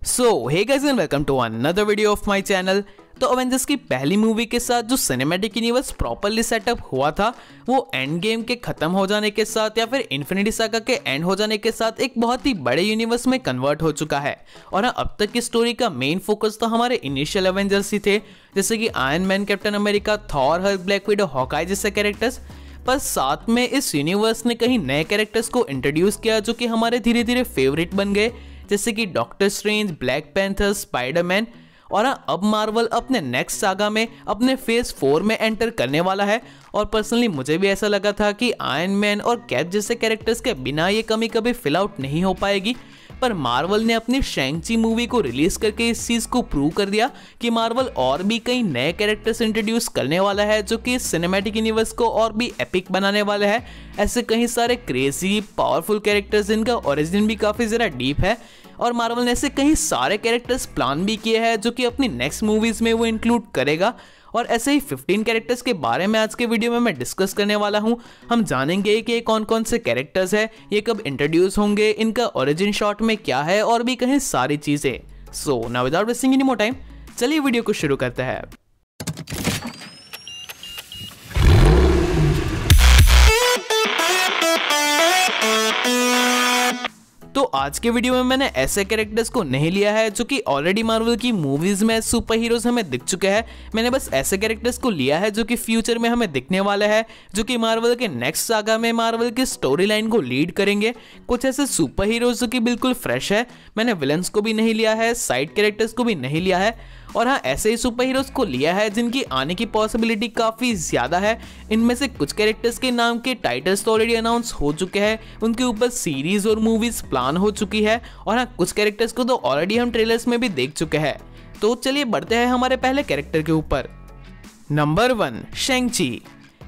So hey guys and welcome to another video of my channel. तो Avengers की पहली movie के साथ जो सिनेमैटिक यूनिवर्स प्रॉपर्ली सेटअप हुआ था वो एंड गेम के खत्म हो जाने के साथ या फिर इन्फिनिटी सागा के एंड हो जाने के साथ एक बहुत ही बड़े यूनिवर्स में कन्वर्ट हो चुका है। और अब तक की स्टोरी का मेन फोकस तो हमारे इनिशियल अवेंजर्स ही थे, जैसे कि iron man, captain America, Thor, Hulk, black window, Hawkeye जैसे कैरेक्टर्स। पर साथ में इस यूनिवर्स ने कई नए कैरेक्टर्स को इंट्रोड्यूस किया जो कि हमारे धीरे धीरे फेवरेट बन गए, जैसे कि doctor strange, black panther, Spiderman. और अब मार्वल अपने नेक्स्ट सागा में अपने फेज 4 में एंटर करने वाला है। और पर्सनली मुझे भी ऐसा लगा था कि आयरन मैन और कैप जैसे कैरेक्टर्स के बिना ये कमी कभी फिल आउट नहीं हो पाएगी, पर मार्वल ने अपनी शैंग-ची मूवी को रिलीज करके इस चीज को प्रूव कर दिया कि मार्वल और भी कई नए कैरेक्टर्स इंट्रोड्यूस करने वाला है जो कि सिनेमैटिक यूनिवर्स को और भी एपिक बनाने वाले हैं। ऐसे कई सारे क्रेजी पावरफुल कैरेक्टर्स जिनका ओरिजिन भी काफी जरा डीप है, और मार्वल ने ऐसे कई सारे कैरेक्टर्स प्लान भी किए हैं जो कि अपनी नेक्स्ट मूवीज में वो इंक्लूड करेगा। और ऐसे ही 15 कैरेक्टर्स के बारे में आज के वीडियो में मैं डिस्कस करने वाला हूं। हम जानेंगे कि ये कौन कौन से कैरेक्टर्स हैं, ये कब इंट्रोड्यूस होंगे, इनका ओरिजिन शॉट में क्या है और भी कहीं सारी चीजें। So now without wasting any more time, चलिए वीडियो को शुरू करते हैं। तो आज के वीडियो में मैंने ऐसे कैरेक्टर्स को नहीं लिया है जो कि ऑलरेडी मार्वल की मूवीज में सुपर हीरोज हमें दिख चुके हैं। मैंने बस ऐसे कैरेक्टर्स को लिया है जो कि फ्यूचर में हमें दिखने वाले हैं, जो कि मार्वल के नेक्स्ट सागा में मार्वल की स्टोरी लाइन को लीड करेंगे। कुछ ऐसे सुपर हीरोज जो कि बिल्कुल फ्रेश है। मैंने विलन्स को भी नहीं लिया है, साइड कैरेक्टर्स को भी नहीं लिया है, और हाँ ऐसे ही सुपर हीरोज को लिया है जिनकी आने की पॉसिबिलिटी काफ़ी ज़्यादा है। इनमें से कुछ कैरेक्टर्स के नाम के टाइटल्स तो ऑलरेडी अनाउंस हो चुके हैं, उनके ऊपर सीरीज और मूवीज प्लान हो चुकी है, और हाँ कुछ कैरेक्टर्स को तो ऑलरेडी हम ट्रेलर्स में भी देख चुके हैं। तो चलिए बढ़ते हैं हमारे पहले कैरेक्टर के ऊपर। Number 1, Shang-Chi.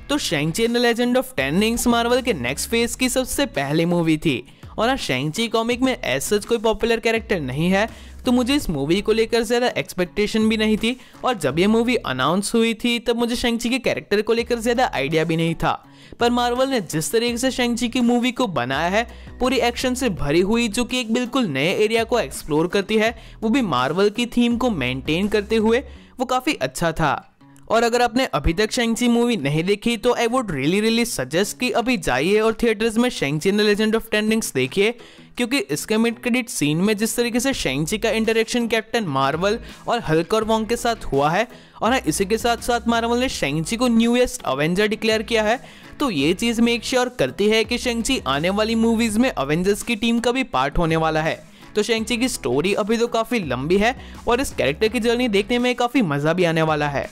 तो Shang-Chi and the legend of 10 rings Marvel के नेक्स्ट फेज की सबसे पहली मूवी थी, और हाँ शैंग-ची कॉमिक में ऐसा कोई पॉपुलर कैरेक्टर नहीं है, तो मुझे इस मूवी को लेकर ज़्यादा एक्सपेक्टेशन भी नहीं थी। और जब ये मूवी अनाउंस हुई थी तब मुझे शैंग-ची के कैरेक्टर को लेकर ज़्यादा आइडिया भी नहीं था। पर मार्वल ने जिस तरीके से शैंग-ची की मूवी को बनाया है, पूरी एक्शन से भरी हुई, जो कि एक बिल्कुल नए एरिया को एक्सप्लोर करती है, वो भी मार्वल की थीम को मेंटेन करते हुए, वो काफ़ी अच्छा था। और अगर आपने अभी तक शैंग-ची मूवी नहीं देखी तो आई वुड रियली सजेस्ट कि अभी जाइए और थिएटर्स में शैंग-ची and the legend of 10 rings देखिए, क्योंकि इसके मिड क्रेडिट सीन में जिस तरीके से शैंग-ची का इंटरेक्शन कैप्टन मार्वल और हल्क और वोंग के साथ हुआ है, और हाँ इसी के साथ साथ मार्वल ने शैंग-ची को न्यूएस्ट अवेंजर डिक्लेयर किया है, तो ये चीज़ मेक श्योर करती है कि शैंग-ची आने वाली मूवीज में अवेंजर्स की टीम का भी पार्ट होने वाला है। तो शैंग-ची की स्टोरी अभी तो काफ़ी लंबी है और इस कैरेक्टर की जर्नी देखने में काफ़ी मज़ा भी आने वाला है।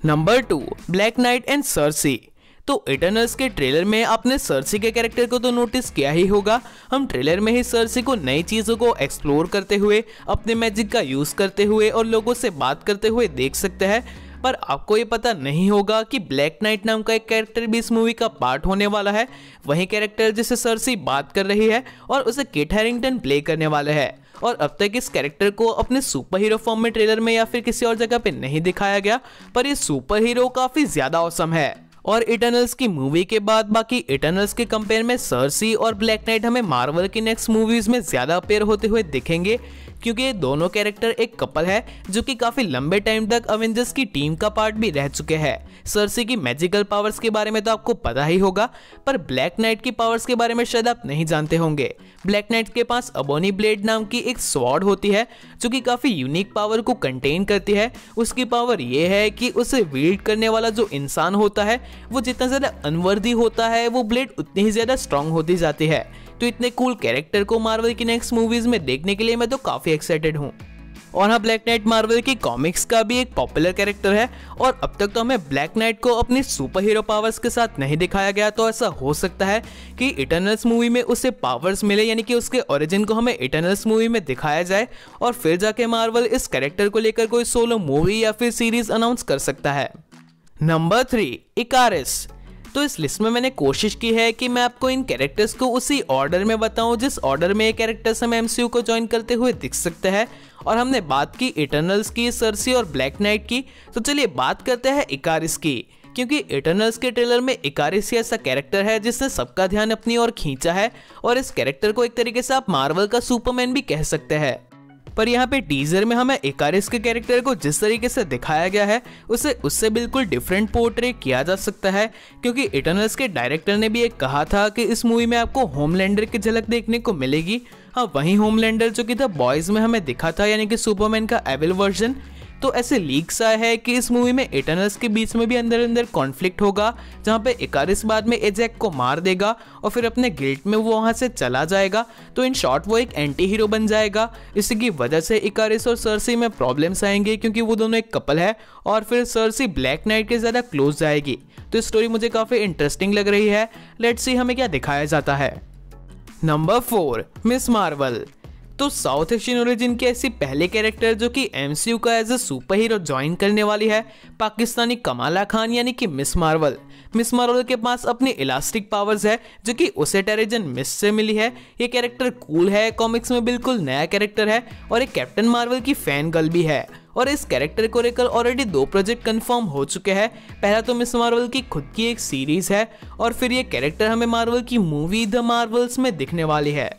Number 2, black night and Cersei. तो इटर्नल्स के ट्रेलर में आपने सर्सी के कैरेक्टर को तो नोटिस किया ही होगा। हम ट्रेलर में ही सर्सी को नई चीज़ों को एक्सप्लोर करते हुए, अपने मैजिक का यूज़ करते हुए और लोगों से बात करते हुए देख सकते हैं। पर आपको ये पता नहीं होगा कि ब्लैक नाइट नाम का एक कैरेक्टर भी इस मूवी का पार्ट होने वाला है। वही कैरेक्टर जिससे सर्सी बात कर रही है और उसे किट हैरिंगटन प्ले करने वाले हैं। और अब तक इस कैरेक्टर को अपने सुपर हीरो फॉर्म में ट्रेलर में या फिर किसी और जगह पे नहीं दिखाया गया, पर ये सुपर हीरो काफ़ी ज़्यादा ऑसम है। और इटर्नल्स की मूवी के बाद बाकी इटर्नल्स के कंपेयर में सर्सी और ब्लैक नाइट हमें मार्वल की नेक्स्ट मूवीज में ज़्यादा अपेयर होते हुए दिखेंगे, क्योंकि ये दोनों कैरेक्टर एक कपल है जो कि काफ़ी लंबे टाइम तक अवेंजर्स की टीम का पार्ट भी रह चुके हैं। सर्सी की मैजिकल पावर्स के बारे में तो आपको पता ही होगा, पर ब्लैक नाइट की पावर्स के बारे में शायद आप नहीं जानते होंगे। ब्लैक नाइट के पास अबोनी ब्लेड नाम की एक स्वॉर्ड होती है जो कि काफ़ी यूनिक पावर को कंटेन करती है। उसकी पावर ये है कि उसे वील्ड करने वाला जो इंसान होता है वो जितना ज़्यादा अनवर्दी होता है, वो ब्लेड उतनी ही ज़्यादा स्ट्रांग होती जाती है। तो इतने कूल कैरेक्टर को मार्वल की नेक्स्ट मूवीज में देखने के लिए मैं तो काफ़ी एक्साइटेड हूँ। और हाँ ब्लैक नाइट मार्वल की कॉमिक्स का भी एक पॉपुलर कैरेक्टर है, और अब तक तो हमें ब्लैक नाइट को अपनी सुपर हीरो पावर्स के साथ नहीं दिखाया गया, तो ऐसा हो सकता है कि इटर्नल्स मूवी में उसे पावर्स मिले, यानी कि उसके ओरिजिन को हमें इटर्नल्स मूवी में दिखाया जाए, और फिर जाके मार्वल इस कैरेक्टर को लेकर कोई सोलो मूवी या फिर सीरीज अनाउंस कर सकता है। नंबर 3, इकारिस। तो इस लिस्ट में मैंने कोशिश की है कि मैं आपको इन कैरेक्टर्स को उसी ऑर्डर में बताऊं जिस ऑर्डर में ये कैरेक्टर्स हमें एमसीयू को ज्वाइन करते हुए दिख सकते हैं। और हमने बात की इटर्नल्स की, सर्सी और ब्लैक नाइट की, तो चलिए बात करते हैं इकारिस की, क्योंकि इटर्नल्स के ट्रेलर में इकारिस ऐसा कैरेक्टर है जिसने सबका ध्यान अपनी ओर खींचा है, और इस कैरेक्टर को एक तरीके से आप मार्वल का सुपरमैन भी कह सकते हैं। पर यहाँ पे टीजर में हमें इकारिस के कैरेक्टर को जिस तरीके से दिखाया गया है उससे बिल्कुल डिफरेंट पोर्ट्रे किया जा सकता है, क्योंकि इटर्नल्स के डायरेक्टर ने भी एक कहा था कि इस मूवी में आपको होमलैंडर की झलक देखने को मिलेगी। हाँ, वही होमलैंडर जो कि द बॉयज में हमें दिखा था, यानी कि सुपरमैन का एविल वर्जन। तो ऐसे लीक्स आए हैं कि इस मूवी में इटर्नल्स के बीच में भी अंदर अंदर कॉन्फ्लिक्ट होगा, जहाँ पे इकारिस बाद में एजैक को मार देगा और फिर अपने गिल्ट में वो वहाँ से चला जाएगा। तो इन शॉर्ट वो एक एंटी हीरो बन जाएगा। इसी की वजह से इकारिस और सर्सी में प्रॉब्लम्स आएंगे, क्योंकि वो दोनों एक कपल है और फिर सर्सी ब्लैक नाइट के ज़्यादा क्लोज जाएगी। तो स्टोरी मुझे काफ़ी इंटरेस्टिंग लग रही है। लेट्स सी हमें क्या दिखाया जाता है। Number 4, Miss Marvel. तो साउथ एशियन ओरिजिन की ऐसी पहले कैरेक्टर जो कि एमसीयू का as a super hero join करने वाली है, पाकिस्तानी कमाला खान यानी कि मिस मार्वल। मिस मार्वल के पास अपनी इलास्टिक पावर्स है जो कि उसे टेरिजन मिस से मिली है। ये कैरेक्टर कूल है, कॉमिक्स में बिल्कुल नया कैरेक्टर है और एक कैप्टन मार्वल की फैन गर्ल भी है। और इस कैरेक्टर को लेकर ऑलरेडी 2 प्रोजेक्ट कंफर्म हो चुके हैं। पहला तो मिस मार्वल की खुद की एक सीरीज है और फिर ये कैरेक्टर हमें मार्वल की मूवी द मार्वल्स में दिखने वाली है।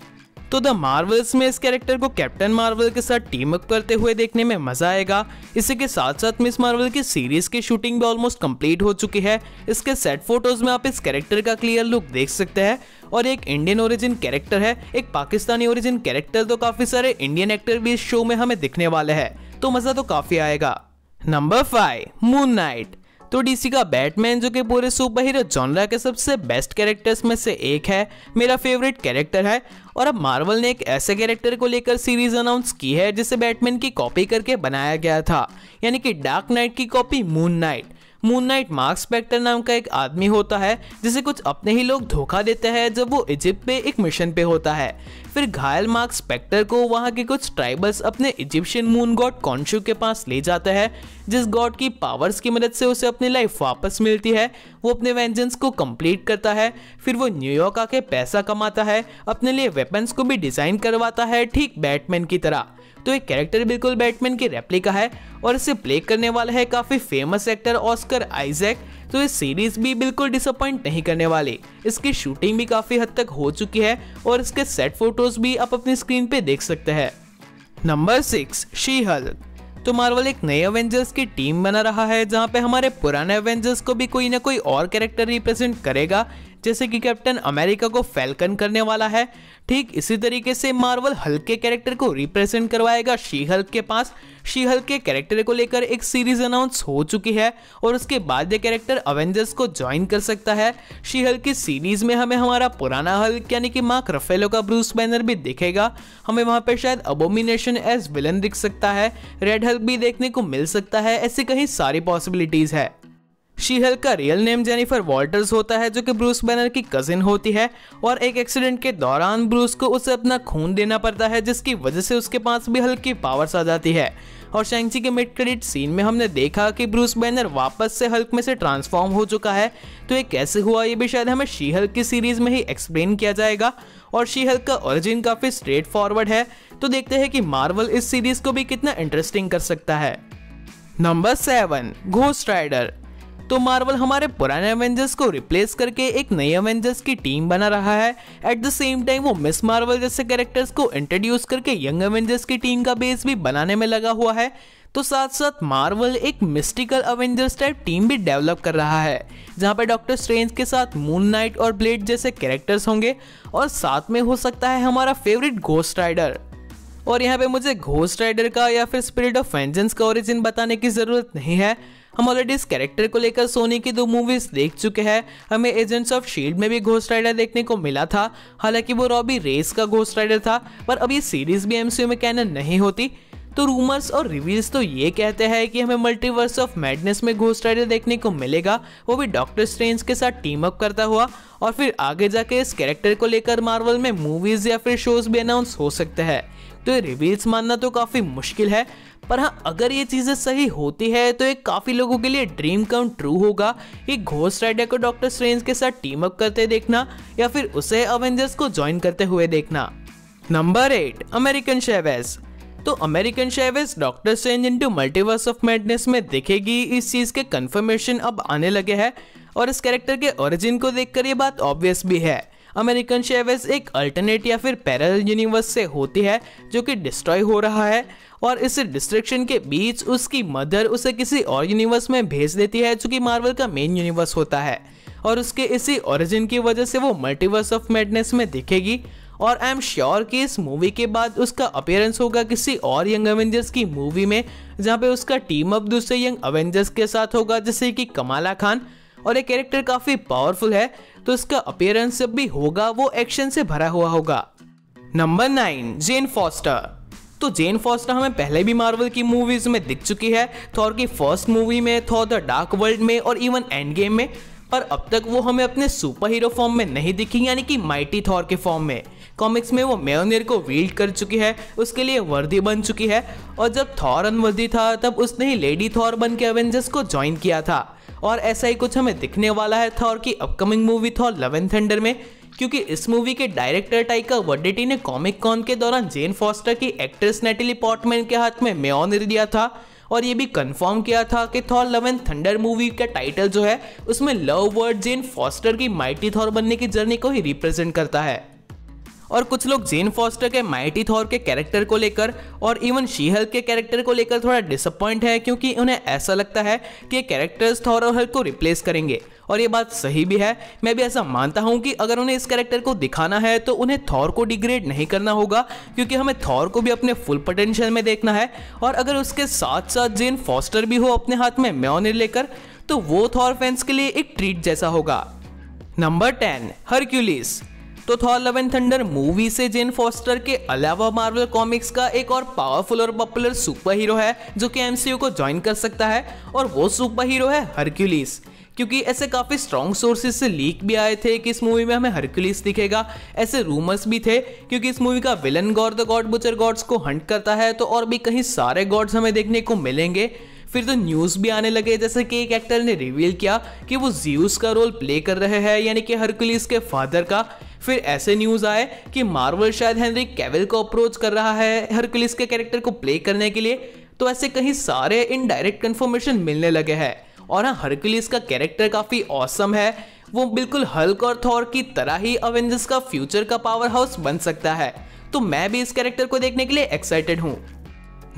तो द मार्वल्स में इस कैरेक्टर को कैप्टन मार्वल के साथ टीम अप करते हुए देखने में मजा आएगा। इसी के साथ साथ मिस मार्वल की सीरीज की शूटिंग भी ऑलमोस्ट कंप्लीट हो चुकी है। इसके सेट फोटोज में आप इस कैरेक्टर का क्लियर लुक देख सकते हैं। और एक इंडियन ओरिजिन कैरेक्टर है, एक पाकिस्तानी ओरिजिन कैरेक्टर, तो काफी सारे इंडियन एक्टर भी इस शो में हमें दिखने वाले हैं, तो मजा तो काफी आएगा। Number 5, moon night. तो डीसी का बैटमैन जो कि पूरे सुपर हीरो जॉनरा के सबसे बेस्ट कैरेक्टर्स में से एक है, मेरा फेवरेट कैरेक्टर है। और अब मार्वल ने एक ऐसे कैरेक्टर को लेकर सीरीज अनाउंस की है जिसे बैटमैन की कॉपी करके बनाया गया था, यानी कि डार्क नाइट की copy Moon Knight. Moon Knight Marc Spector नाम का एक आदमी होता है जिसे कुछ अपने ही लोग धोखा देते हैं जब वो इजिप्ट पे एक मिशन पे होता है। फिर घायल मार्क स्पेक्टर को वहाँ के कुछ ट्राइबल्स अपने इजिप्शियन मून गॉड कॉन्शु के पास ले जाते हैं, जिस गॉड की पावर्स की मदद से उसे अपनी लाइफ वापस मिलती है। वो अपने वेंजेंस को कंप्लीट करता है। फिर वो न्यूयॉर्क आके पैसा कमाता है, अपने लिए वेपन्स को भी डिजाइन करवाता है, ठीक बैटमैन की तरह। तो एक कैरेक्टर बिल्कुल बैटमैन की रेप्लिका है और इसे प्ले करने वाला है काफी फेमस एक्टर ऑस्कर आइजैक। तो इस सीरीज भी बिल्कुल डिसअपॉइंट नहीं करने वाली। इसकी शूटिंग भी काफी हद तक हो चुकी है और इसके सेट फोटोज भी आप अपनी स्क्रीन पे देख सकते हैं। Number 6, she Hulk. तो मार्वल एक नए एवेंजर्स की टीम बना रहा है जहां पे हमारे पुराने एवेंजर्स को भी कोई ना कोई और कैरेक्टर रिप्रेजेंट करेगा, जैसे कि कैप्टन अमेरिका को फैल्कन करने वाला है। ठीक इसी तरीके से मार्वल हल्क के कैरेक्टर को रिप्रेजेंट करवाएगा शी हल्क के पास। शी हल्क के कैरेक्टर को लेकर एक सीरीज अनाउंस हो चुकी है और उसके बाद ये कैरेक्टर अवेंजर्स को ज्वाइन कर सकता है। शी हल्क की सीरीज में हमें हमारा पुराना हल्क यानी कि मार्क रफेलो का ब्रूस बैनर भी दिखेगा। हमें वहां पर शायद अबोमिनेशन एज विलन दिख सकता है, रेड हल्क भी देखने को मिल सकता है। ऐसी कहीं सारी पॉसिबिलिटीज है। शी हल्क का रियल नेम जेनिफर वॉल्टर्स होता है जो कि ब्रूस बैनर की कजिन होती है और एक एक्सीडेंट के दौरान ब्रूस को उसे अपना खून देना पड़ता है, जिसकी वजह से उसके पास भी हल्क की पावर्स आ जाती है। और शैंग-ची के मिड क्रेडिट सीन में हमने देखा कि ब्रूस बैनर वापस से हल्क में से ट्रांसफॉर्म हो चुका है। तो ये कैसे हुआ ये भी शायद हमें शी हल्क की सीरीज में ही एक्सप्लेन किया जाएगा। और शी हल्क का ओरिजिन काफी स्ट्रेट फॉरवर्ड है, तो देखते हैं कि मार्वल इस सीरीज को भी कितना इंटरेस्टिंग कर सकता है। Number 7, Ghost Rider. तो मार्वल हमारे पुराने एवेंजर्स को रिप्लेस करके एक नई एवेंजर्स की टीम बना रहा है। एट द सेम टाइम वो मिस मार्वल जैसे कैरेक्टर्स को इंट्रोड्यूस करके यंग एवेंजर्स की टीम का बेस भी बनाने में लगा हुआ है। तो साथ साथ मार्वल एक मिस्टिकल एवेंजर्स टाइप टीम भी डेवलप कर रहा है, जहां पे डॉक्टर स्ट्रेंज के साथ मून नाइट और ब्लेड जैसे कैरेक्टर्स होंगे और साथ में हो सकता है हमारा फेवरेट घोस्ट राइडर। और यहाँ पे मुझे घोस्ट राइडर का या फिर स्पिरिट ऑफ वेंजेंस का ओरिजिन बताने की जरूरत नहीं है। हम ऑलरेडी इस कैरेक्टर को लेकर सोनी की 2 मूवीज देख चुके हैं। हमें एजेंट्स ऑफ शील्ड में भी घोस्ट राइडर देखने को मिला था, हालांकि वो रॉबी रेस का घोस्ट राइडर था, पर अब ये सीरीज भी एमसीयू में कैनन नहीं होती। तो रूमर्स और रिव्यूज तो ये कहते हैं कि हमें मल्टीवर्स ऑफ मैडनेस में घोस्ट राइडर देखने को मिलेगा, वो भी डॉक्टर स्ट्रेंज के साथ टीम अप करता हुआ। और फिर आगे जाके इस कैरेक्टर को लेकर मार्वल में मूवीज या फिर शोज भी अनाउंस हो सकते हैं। तो ये रिवील्स मानना तो काफी मुश्किल है, पर हाँ अगर ये चीजें सही होती है तो एक काफी लोगों के लिए ड्रीम कम ट्रू होगा कि घोस्ट राइडर को डॉक्टर स्ट्रेंज के साथ टीम अप करते देखना या फिर उसे अवेंजर्स को ज्वाइन करते हुए देखना। Number 8, American शेवेज। तो American शेवेज doctor strange into multiverse of madness में दिखेगी, इस चीज के कंफर्मेशन अब आने लगे हैं। और इस कैरेक्टर के ओरिजिन को देखकर ये बात ऑब्वियस भी है। अमेरिकन शेवेज एक अल्टरनेट या फिर पैरेलल यूनिवर्स से होती है जो कि डिस्ट्रॉय हो रहा है, और इस डिस्ट्रक्शन के बीच उसकी मदर उसे किसी और यूनिवर्स में भेज देती है जो कि मार्वल का मेन यूनिवर्स होता है, और उसके इसी ओरिजिन की वजह से वो मल्टीवर्स ऑफ मैडनेस में दिखेगी। और आई एम श्योर कि इस मूवी के बाद उसका अपीयरेंस होगा किसी और यंग एवेंजर्स की मूवी में, जहाँ पे उसका टीम अप दूसरे यंग एवेंजर्स के साथ होगा, जैसे कि कमाला खान। और ये कैरेक्टर काफी पावरफुल है, तो इसका अपीयरेंस जब भी होगा वो एक्शन से भरा हुआ होगा। नंबर 9, जेन फॉस्टर। तो जेन फॉस्टर हमें पहले भी मार्वल की मूवीज में दिख चुकी है, थॉर की फर्स्ट मूवी में, थॉर द डार्क वर्ल्ड में और इवन एंड गेम में, पर अब तक वो हमें अपने सुपर हीरो फॉर्म में नहीं दिखी, यानी कि माइटी थॉर के फॉर्म में। कॉमिक्स में वो म्योनिर को वील्ड कर चुकी है, उसके लिए वर्दी बन चुकी है, और जब थॉर अनवर्दी था तब उसने ही लेडी थॉर बन के एवेंजर्स को ज्वाइन किया था। और ऐसा ही कुछ हमें दिखने वाला है थॉर की upcoming movie Thor love and thunder में, क्योंकि इस मूवी के डायरेक्टर टाइका वाइटिटी ने कॉमिक कॉन के दौरान जेन फॉस्टर की एक्ट्रेस नेटली पोर्टमैन के हाथ में म्योनिर दिया था, और ये भी कंफर्म किया था कि Thor love and thunder movie का टाइटल जो है उसमें लव वर्ड जेन फॉस्टर की माइटी थॉर बनने की जर्नी को ही रिप्रेजेंट करता है। और कुछ लोग जेन फॉस्टर के माइटी थॉर के कैरेक्टर को लेकर और इवन शी हल्क के कैरेक्टर को लेकर थोड़ा डिसअपॉइंट है, क्योंकि उन्हें ऐसा लगता है कि ये कैरेक्टर्स थॉर और हल्क को रिप्लेस करेंगे, और ये बात सही भी है। मैं भी ऐसा मानता हूं कि अगर उन्हें इस कैरेक्टर को दिखाना है तो उन्हें थॉर को डिग्रेड नहीं करना होगा, क्योंकि हमें थॉर को भी अपने फुल पोटेंशियल में देखना है। और अगर उसके साथ साथ जेन फॉस्टर भी हो अपने हाथ में म्योनिर लेकर, तो वो थॉर फैंस के लिए एक ट्रीट जैसा होगा। Number 10, Hercules. तो Thor love and thunder movie से जेन फॉस्टर के अलावा मार्वल कॉमिक्स का एक और पावरफुल और पॉपुलर सुपर हीरो है जो कि एमसीयू को ज्वाइन कर सकता है, और वो सुपर हीरो है हरक्यूलिस। क्योंकि ऐसे काफी स्ट्रॉन्ग सोर्सेज से लीक भी आए थे कि इस मूवी में हमें हरक्यूलिस दिखेगा, ऐसे रूमर्स भी थे, क्योंकि इस मूवी का villain god the god butcher gods को हंट करता है, तो और भी कहीं सारे गॉड्स हमें देखने को मिलेंगे। फिर तो न्यूज भी आने लगे, जैसे कि एक एक्टर ने रिवील किया कि वो ज़्यूस का रोल प्ले कर रहे हैं, यानी कि हरक्यूलिस के फादर का। फिर ऐसे न्यूज आए कि मार्वल शायद हेनरी कैविल को अप्रोच कर रहा है हरक्यूलिस के कैरेक्टर को प्ले करने के लिए। तो ऐसे कहीं सारे इनडायरेक्ट कंफर्मेशन मिलने लगे हैं। और हाँ, हरक्यूलिस का कैरेक्टर काफी ऑसम है, वो बिल्कुल हल्क और थॉर की तरह ही अवेंजर्स का फ्यूचर का पावर हाउस बन सकता है। तो मैं भी इस कैरेक्टर को देखने के लिए एक्साइटेड हूँ।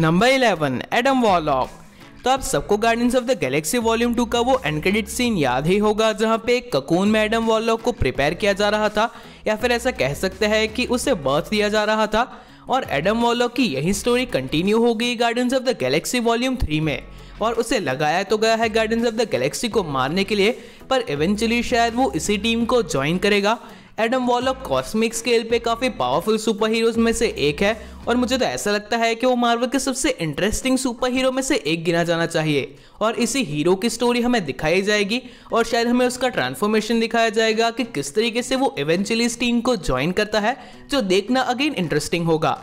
Number 11, Adam warlock. तो आप सबको guardians of the Galaxy volume 2 का वो एंड क्रेडिट सीन याद ही होगा, जहां पे एक ककून में एडम वॉरलॉक को प्रिपेयर किया जा रहा था, या फिर ऐसा कह सकते हैं कि उसे बर्थ दिया जा रहा था। और एडम वॉरलॉक की यही स्टोरी कंटिन्यू हो गई guardians of the Galaxy volume 3 में, और उसे लगाया तो गया है गार्डियंस ऑफ द गैलेक्सी को मारने के लिए, पर इवेंचुअली शायद वो इसी टीम को ज्वाइन करेगा। एडम वॉरलॉक कॉस्मिक स्केल पे काफी पावरफुल सुपर हीरोज में से एक है, और मुझे तो ऐसा लगता है कि वो मार्वल के सबसे इंटरेस्टिंग सुपर हीरो में से एक गिना जाना चाहिए। और इसी हीरो की स्टोरी हमें दिखाई जाएगी, और शायद हमें उसका ट्रांसफॉर्मेशन दिखाया जाएगा कि किस तरीके से वो इवेंचुअली इस टीम को ज्वाइन करता है, जो देखना अगेन इंटरेस्टिंग होगा।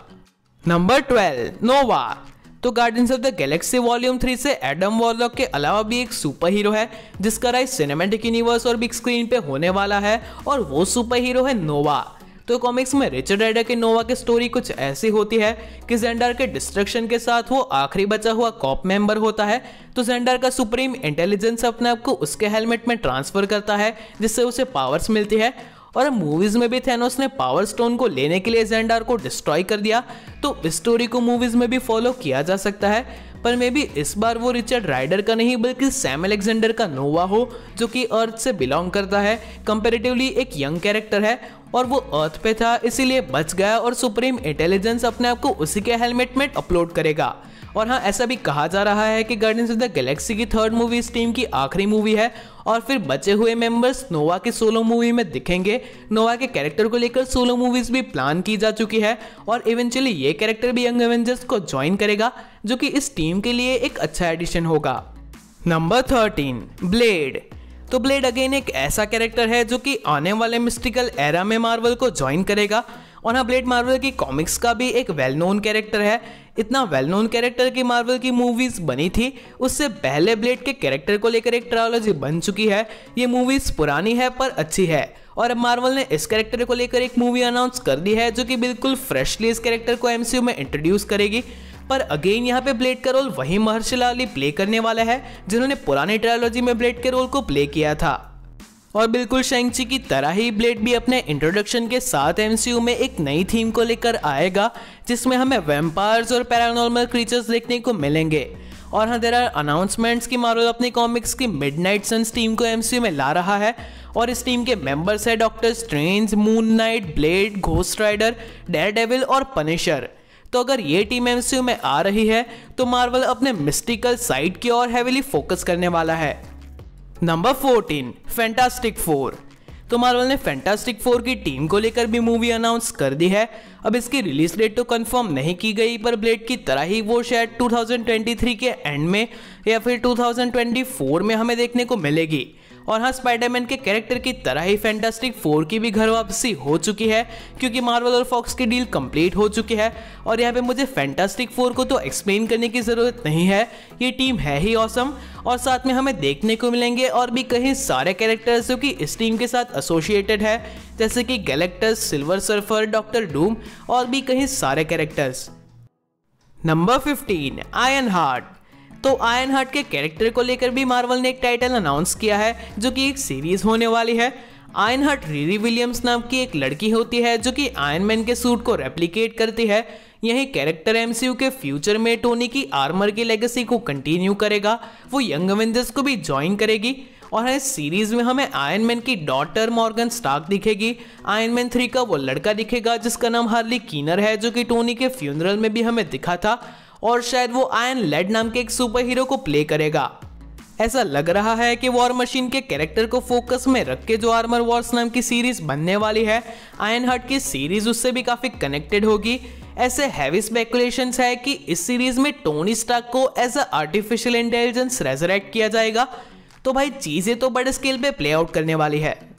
नंबर 12, नोवा। तो guardians of the Galaxy volume 3 से एडम वॉरलॉक के अलावा भी एक सुपर हीरो है जिसका राइज सिनेमैटिक यूनिवर्स और बिग स्क्रीन पे होने वाला है, और वो सुपर हीरो है नोवा। तो कॉमिक्स में रिचर्ड राइडर के नोवा की स्टोरी कुछ ऐसी होती है कि जेंडार के डिस्ट्रक्शन के साथ वो आखिरी बचा हुआ कॉप मेंबर होता है। तो जेंडार का सुप्रीम इंटेलिजेंस अपने आप को उसके हेलमेट में ट्रांसफर करता है, जिससे उसे पावर्स मिलती है। और मूवीज में भी थैनोस ने पावर स्टोन को लेने के लिए जेंडार को डिस्ट्रॉय कर दिया, तो इस स्टोरी को मूवीज में भी फॉलो किया जा सकता है। पर मे भी इस बार वो रिचर्ड राइडर का नहीं बल्कि सैम अलेक्जेंडर का नोवा हो, जो कि अर्थ से बिलोंग करता है, कंपैरेटिवली एक यंग कैरेक्टर है, और वो अर्थ पे था इसीलिए बच गया, और सुप्रीम इंटेलिजेंस अपने आप को उसी के हेलमेट में अपलोड करेगा। और हाँ, ऐसा भी कहा जा रहा है कि गार्डियंस ऑफ द गैलेक्सी की थर्ड मूवी इस टीम की आखिरी मूवी है, और फिर बचे हुए मेंबर्स नोवा की सोलो मूवी में दिखेंगे। नोवा के कैरेक्टर को लेकर सोलो मूवीज भी प्लान की जा चुकी है, और इवेंचुअली ये कैरेक्टर भी यंग एवेंजर्स को ज्वाइन करेगा, जो कि इस टीम के लिए एक अच्छा एडिशन होगा। Number 13, blade. तो ब्लेड अगेन एक ऐसा कैरेक्टर है जो कि आने वाले मिस्टिकल एरा में मार्वल को ज्वाइन करेगा। और हाँ, ब्लेड मार्वल की कॉमिक्स का भी एक वेल नोन कैरेक्टर है, इतना वेल नोन कैरेक्टर की मार्वल की मूवीज बनी थी। उससे पहले ब्लेड के कैरेक्टर को लेकर एक ट्रायोलॉजी बन चुकी है। ये मूवीज पुरानी है पर अच्छी है, और अब मार्वल ने इस कैरेक्टर को लेकर एक मूवी अनाउंस कर दी है जो कि बिल्कुल फ्रेशली इस कैरेक्टर को एमसीयू में इंट्रोड्यूस करेगी। पर अगेन यहाँ पे ब्लेड का रोल वही महर्षला अली प्ले करने वाला है जिन्होंने पुरानी ट्रायोलॉजी में ब्लेड के रोल को प्ले किया था। और बिल्कुल शैंग-ची की तरह ही ब्लेड भी अपने इंट्रोडक्शन के साथ एमसीयू में एक नई थीम को लेकर आएगा, जिसमें हमें वैम्पायर्स और पैरानॉर्मल क्रीचर्स देखने को मिलेंगे। और हाँ, देयर आर अनाउंसमेंट्स कि मार्वल अपनी कॉमिक्स की मिडनाइट सन्स टीम को एमसीयू में ला रहा है और इस टीम के मेंबर्स है Doctor Strange, Moon Knight, Blade, Ghost Rider, Daredevil और पनिशर। तो अगर ये टीम एमसीयू में आ रही है तो मार्वल अपने मिस्टिकल साइड की ओर हेवीली फोकस करने वाला है। Number 14, fantastic four. तो मार्वल ने फैंटास्टिक फोर की टीम को लेकर भी मूवी अनाउंस कर दी है। अब इसकी रिलीज डेट तो कंफर्म नहीं की गई, पर ब्लेड की तरह ही वो शायद 2023 के एंड में या फिर 2024 में हमें देखने को मिलेगी। और हाँ, स्पाइडरमैन के कैरेक्टर की तरह ही फैंटास्टिक फोर की भी घर वापसी हो चुकी है, क्योंकि मार्वल और फॉक्स की डील कंप्लीट हो चुकी है। और यहाँ पे मुझे फैंटास्टिक फोर को तो एक्सप्लेन करने की ज़रूरत नहीं है, ये टीम है ही ऑसम। और साथ में हमें देखने को मिलेंगे और भी कई सारे कैरेक्टर्स जो कि इस टीम के साथ एसोसिएटेड है, जैसे कि Galactus, silver surfer, doctor Doom और भी कई सारे कैरेक्टर्स। Number 15, iron heart. तो आयरन हार्ट के कैरेक्टर को लेकर भी मार्वल ने एक टाइटल अनाउंस किया है, जो कि एक सीरीज होने वाली है। आयरन हार्ट रिरी विलियम्स नाम की एक लड़की होती है जो कि आयरन मैन के सूट को रेप्लिकेट करती है। यही कैरेक्टर एमसीयू के फ्यूचर में टोनी की आर्मर की लेगेसी को कंटिन्यू करेगा, वो यंग एवेंजर्स को भी ज्वाइन करेगी। और इस सीरीज में हमें आयरन मैन की डॉटर मॉर्गन स्टार्क दिखेगी। आयरन मैन 3 का वो लड़का दिखेगा जिसका नाम हार्ली कीनर है, जो कि टोनी के फ्यूनरल में भी हमें दिखा था, और शायद वो आयरन लेड नाम के एक सुपर हीरो को प्ले करेगा। ऐसा लग रहा है कि वॉर मशीन के कैरेक्टर को फोकस में रख के जो आर्मर वॉर्स नाम की सीरीज बनने वाली है, आयरन हार्ट की सीरीज उससे भी काफी कनेक्टेड होगी। ऐसे हैवी स्पेकुलेशंस है कि इस सीरीज में टोनी स्टार्क को as a artificial intelligence resurrect किया जाएगा। तो भाई चीजें तो बड़े स्केल पे प्ले आउट करने वाली है।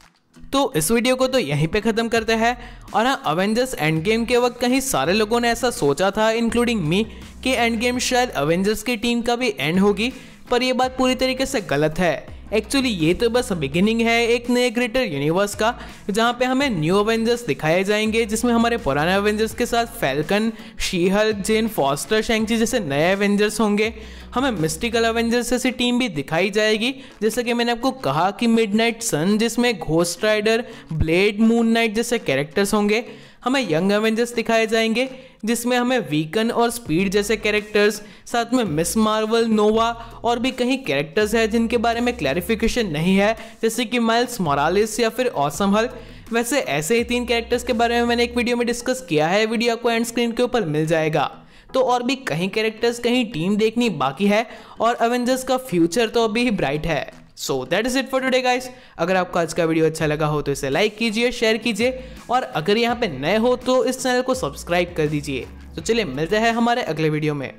तो इस वीडियो को तो यहीं पे खत्म करते हैं। और हाँ, अवेंजर्स एंड गेम के वक्त कहीं सारे लोगों ने ऐसा सोचा था, इंक्लूडिंग मी, कि एंड गेम शायद अवेंजर्स की टीम का भी एंड होगी, पर यह बात पूरी तरीके से गलत है। एक्चुअली ये तो बस बिगिनिंग है एक नए ग्रेटर यूनिवर्स का, जहाँ पे हमें न्यू अवेंजर्स दिखाए जाएंगे, जिसमें हमारे पुराने अवेंजर्स के साथ falcon, she Hulk, gen foster, शैंग-ची जैसे नए अवेंजर्स होंगे। हमें मिस्टिकल अवेंजर्स जैसी टीम भी दिखाई जाएगी, जैसे कि मैंने आपको कहा कि मिडनाइट सन, जिसमें Ghost Rider, Blade, Moon Knight जैसे कैरेक्टर्स होंगे। हमें यंग एवेंजर्स दिखाए जाएंगे, जिसमें हमें वीकन और स्पीड जैसे कैरेक्टर्स, साथ में मिस मार्वल, नोवा और भी कई कैरेक्टर्स हैं जिनके बारे में क्लैरिफिकेशन नहीं है, जैसे कि माइल्स मोरालिस या फिर ऑसम हल्क। वैसे ऐसे ही 3 कैरेक्टर्स के बारे में मैंने एक वीडियो में डिस्कस किया है, वीडियो आपको एंड स्क्रीन के ऊपर मिल जाएगा। तो और भी कहीं कैरेक्टर्स, कहीं टीम देखनी बाकी है, और अवेंजर्स का फ्यूचर तो अभी ही ब्राइट है। So that is it for today guys. अगर आपको आज का वीडियो अच्छा लगा हो तो इसे लाइक कीजिए, शेयर कीजिए, और अगर यहाँ पे नए हो तो इस चैनल को सब्सक्राइब कर दीजिए। तो चलिए मिलते हैं हमारे अगले वीडियो में।